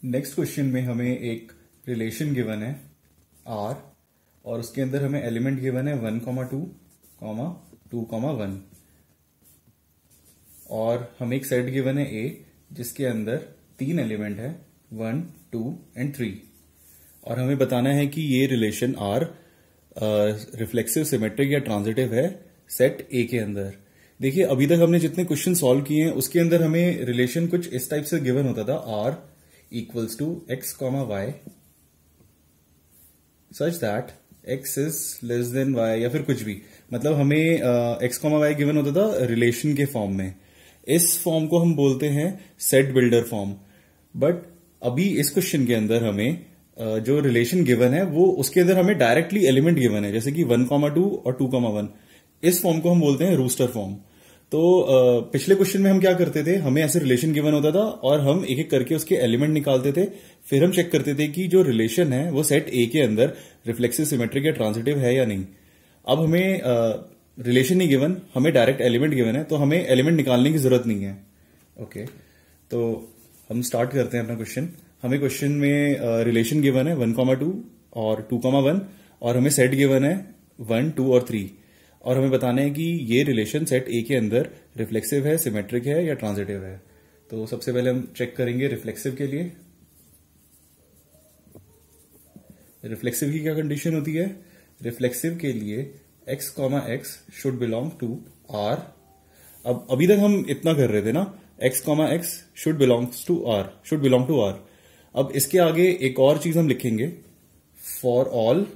Next question में हमें एक रिलेशन गिवन है आर और उसके अंदर हमें एलिमेंट गिवन है 1, 2, 1 और हमें एक सेट गिवन है ए जिसके अंदर 3 एलिमेंट है 1, 2 एंड 3 और हमें बताना है कि ये रिलेशन आर रिफ्लेक्सिव सिमेट्रिक या ट्रांजिटिव है सेट ए के अंदर। देखिए अभी तक हमने जितने क्वेश्चन सॉल्व किए हैं उसके अंदर हमें रिलेशन कुछ इस टाइप से गिवन होता था R equals to x comma y such that x is less than y या फिर कुछ भी, मतलब हमें एक्स कॉमा वाई गिवन होता था रिलेशन के फॉर्म में। इस फॉर्म को हम बोलते हैं सेट बिल्डर फॉर्म। बट अभी इस क्वेश्चन के अंदर हमें जो रिलेशन गिवन है वो उसके अंदर हमें डायरेक्टली एलिमेंट गिवन है, जैसे कि 1, 2 और 2, 1। इस फॉर्म को हम बोलते हैं रूस्टर फॉर्म। तो पिछले क्वेश्चन में हम क्या करते थे, हमें ऐसे रिलेशन गिवन होता था और हम एक एक करके उसके एलिमेंट निकालते थे, फिर हम चेक करते थे कि जो रिलेशन है वो सेट ए के अंदर रिफ्लेक्सिव सिमेट्रिक या ट्रांजिटिव है या नहीं। अब हमें रिलेशन नहीं गिवन, हमें डायरेक्ट एलिमेंट गिवन है, तो हमें एलिमेंट निकालने की जरूरत नहीं है। ओके, तो हम स्टार्ट करते हैं अपना क्वेश्चन। हमें क्वेश्चन में रिलेशन गिवन है 1, 2 और 2, 1 और हमें सेट गिवन है 1, 2 और 3 और हमें बताना है कि ये रिलेशन सेट ए के अंदर रिफ्लेक्सिव है, सिमेट्रिक है या ट्रांजिटिव है। तो सबसे पहले हम चेक करेंगे रिफ्लेक्सिव के लिए। रिफ्लेक्सिव की क्या कंडीशन होती है? रिफ्लेक्सिव के लिए x, x should belong to r। अब अभी तक हम इतना कर रहे थे ना, x, x should belong to r। अब इसके आगे एक और चीज हम लिखेंगे, for all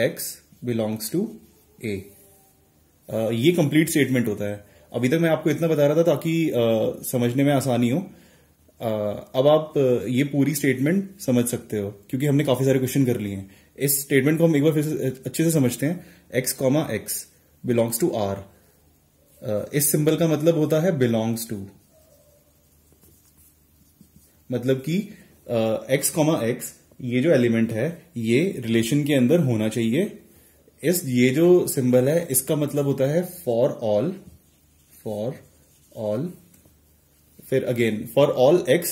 x belongs to a। ये कंप्लीट स्टेटमेंट होता है। अभी तक मैं आपको इतना बता रहा था ताकि समझने में आसानी हो। अब आप ये पूरी स्टेटमेंट समझ सकते हो क्योंकि हमने काफी सारे क्वेश्चन कर लिए हैं। इस स्टेटमेंट को हम एक बार फिर से अच्छे से समझते हैं। x, x belongs to r। इस सिंबल का मतलब होता है बिलोंग्स टू, मतलब कि x, x ये जो एलिमेंट है ये रिलेशन के अंदर होना चाहिए। ये जो सिंबल है इसका मतलब होता है फॉर ऑल, फिर again for all x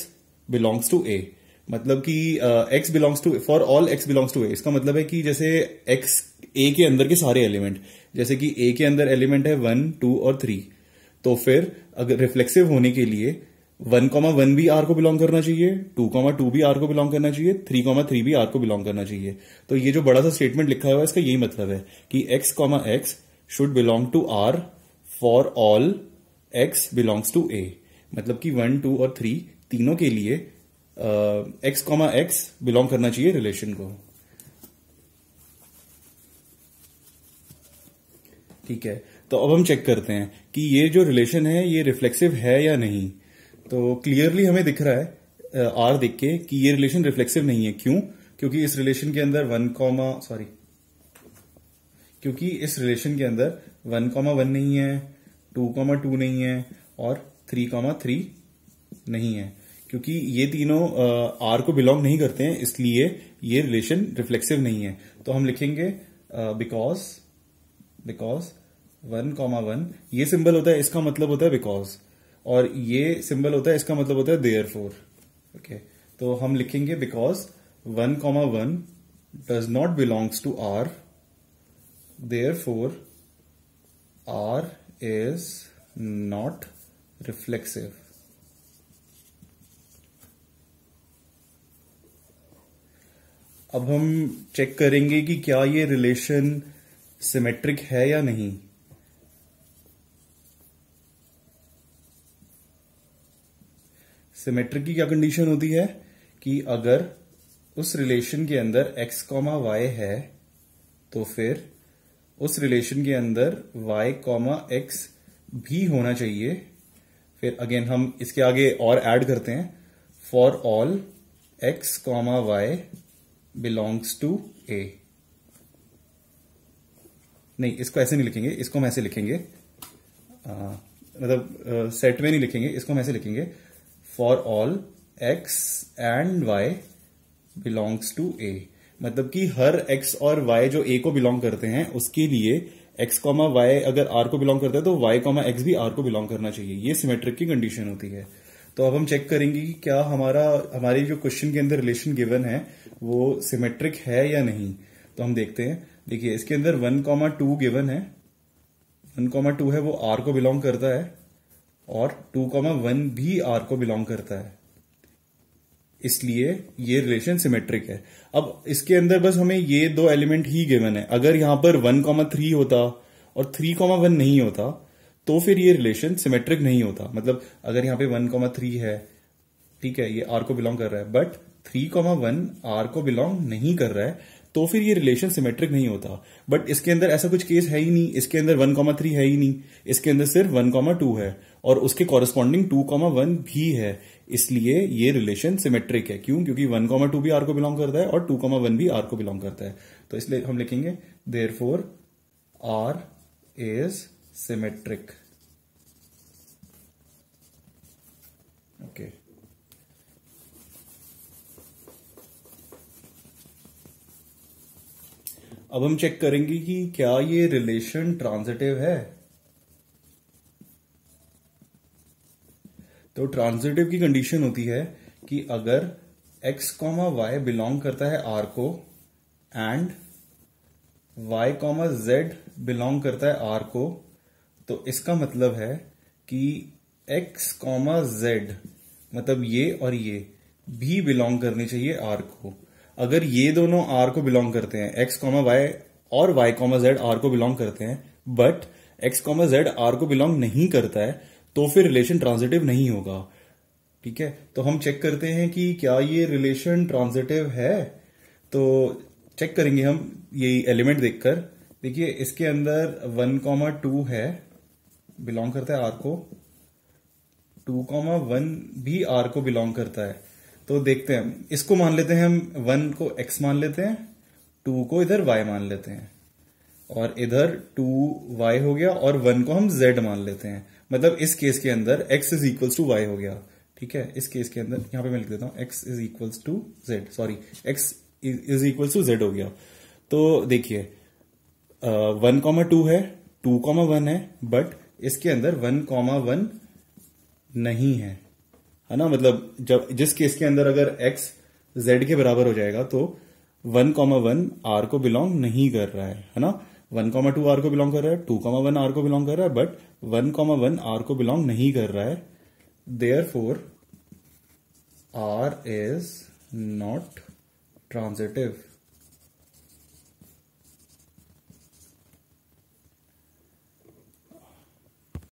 belongs to a, मतलब कि x belongs to, for all x belongs to a। इसका मतलब है कि जैसे x a के अंदर के सारे एलिमेंट, जैसे कि a के अंदर एलिमेंट है 1, 2 और 3, तो फिर अगर रिफ्लेक्सिव होने के लिए 1, 1 भी r को बिलोंग करना चाहिए, 2, 2 भी r को बिलोंग करना चाहिए, 3, 3 भी r को बिलोंग करना चाहिए। तो ये जो बड़ा सा स्टेटमेंट लिखा हुआ है इसका यही मतलब है कि x, x should belong to r for all x belongs to a, मतलब कि 1, 2 और 3 तीनों के लिए x, x बिलोंग करना चाहिए रिलेशन को। ठीक है, तो अब हम चेक करते हैं कि ये जो रिलेशन है ये रिफ्लेक्सिव है या नहीं। तो क्लियरली हमें दिख रहा है आर देख के कि ये रिलेशन रिफ्लेक्सिव नहीं है। क्यों? क्योंकि इस रिलेशन के अंदर 1, क्योंकि इस रिलेशन के अंदर 1, 1 नहीं है, 2, 2 नहीं है और 3, 3 नहीं है। क्योंकि ये तीनों आर को बिलोंग नहीं करते हैं, इसलिए ये रिलेशन रिफ्लेक्सिव नहीं है। तो हम लिखेंगे बिकॉज 1, 1 ये सिंबल होता है, इसका मतलब होता है बिकॉज, और ये सिंबल होता है इसका मतलब होता है देयरफॉर। ओके, तो हम लिखेंगे because 1, 1 does not belongs to R, therefore R is not reflexive. अब हम चेक करेंगे कि क्या ये रिलेशन सिमेट्रिक है या नहीं। सिमेट्रिक की क्या कंडीशन होती है कि अगर उस रिलेशन के अंदर x, y है तो फिर उस रिलेशन के अंदर y, x भी होना चाहिए। फिर अगेन हम इसके आगे और ऐड करते हैं, for all x, y belongs to a। नहीं, इसको ऐसे नहीं लिखेंगे, इसको हम ऐसे लिखेंगे, मतलब सेट में नहीं लिखेंगे, इसको हम ऐसे लिखेंगे, for all x and y belongs to a। मतलब कि हर x और y जो a को बिलोंग करते हैं उसके लिए x, y अगर r को बिलोंग करता है तो y, x भी r को बिलोंग करना चाहिए। ये सिमेट्रिक की कंडीशन होती है। तो अब हम चेक करेंगे कि क्या हमारे जो क्वेश्चन के अंदर रिलेशन गिवन है वो सिमेट्रिक है या नहीं। तो हम देखते हैं। देखिए इसके अंदर 1,2 गिवन है, 1,2 है वो R को बिलोंग करता है और 2,1 भी R को बिलोंग करता है, इसलिए ये रिलेशन सिमेट्रिक है। अब इसके अंदर बस हमें ये दो एलिमेंट ही गिवन है। अगर यहां पर 1,3 होता और 3,1 नहीं होता तो फिर ये रिलेशन सिमेट्रिक नहीं होता। मतलब अगर यहां पे 1,3 है, ठीक है, ये R को बिलोंग कर रहा है, बट 3,1 R को बिलोंग नहीं कर रहा है, तो फिर ये रिलेशन सिमेट्रिक नहीं होता। बट इसके अंदर ऐसा कुछ केस है ही नहीं, इसके अंदर 1,3 है ही नहीं, इसके अंदर सिर्फ 1,2 है और उसके कॉरेस्पॉन्डिंग 2,1 भी है, इसलिए ये रिलेशन सिमेट्रिक है। क्यों? क्योंकि 1,2 भी R को बिलोंग करता है और 2,1 भी R को बिलोंग करता है। तो इसलिए हम लिखेंगे therefore R is symmetric. Okay, अब हम चेक करेंगे कि क्या ये रिलेशन ट्रांजिटिव है। तो ट्रांजिटिव की कंडीशन होती है कि अगर x, y बिलोंग करता है R को एंड y, z बिलोंग करता है R को, तो इसका मतलब है कि x, z मतलब ये और ये भी बिलोंग करनी चाहिए R को। अगर ये दोनों R को बिलोंग करते हैं, x, y और y, z R को बिलोंग करते हैं, बट x, z R को बिलोंग नहीं करता है, तो फिर रिलेशन ट्रांजिटिव नहीं होगा। ठीक है, तो हम चेक करते हैं कि क्या ये रिलेशन ट्रांजिटिव है। तो चेक करेंगे हम ये एलिमेंट देखकर। देखिए इसके अंदर 1,2 है, बिलोंग करता है R को, 2,1 भी R को बिलोंग करता है। तो देखते हैं, इसको मान लेते हैं हम, 1 को x मान लेते हैं, 2 को इधर y मान लेते हैं, और इधर 2y हो गया और 1 को हम z मान लेते हैं। मतलब इस केस के अंदर x is equals to y हो गया। ठीक है, इस केस के अंदर यहां पे मैं लिख देता हूं x is equals to z, sorry x is equals to z हो गया। तो देखिए 1,2 है, 2,1 है, बट इसके अंदर 1,1 नहीं है ना। मतलब जब जिस केस के अंदर अगर x z के बराबर हो जाएगा तो 1,1 R को बिलोंग नहीं कर रहा है ना। 1,2 R को बिलोंग कर रहा है, 2,1 R को बिलोंग कर रहा है, बट 1,1 R को बिलोंग नहीं कर रहा है। Therefore R is not transitive.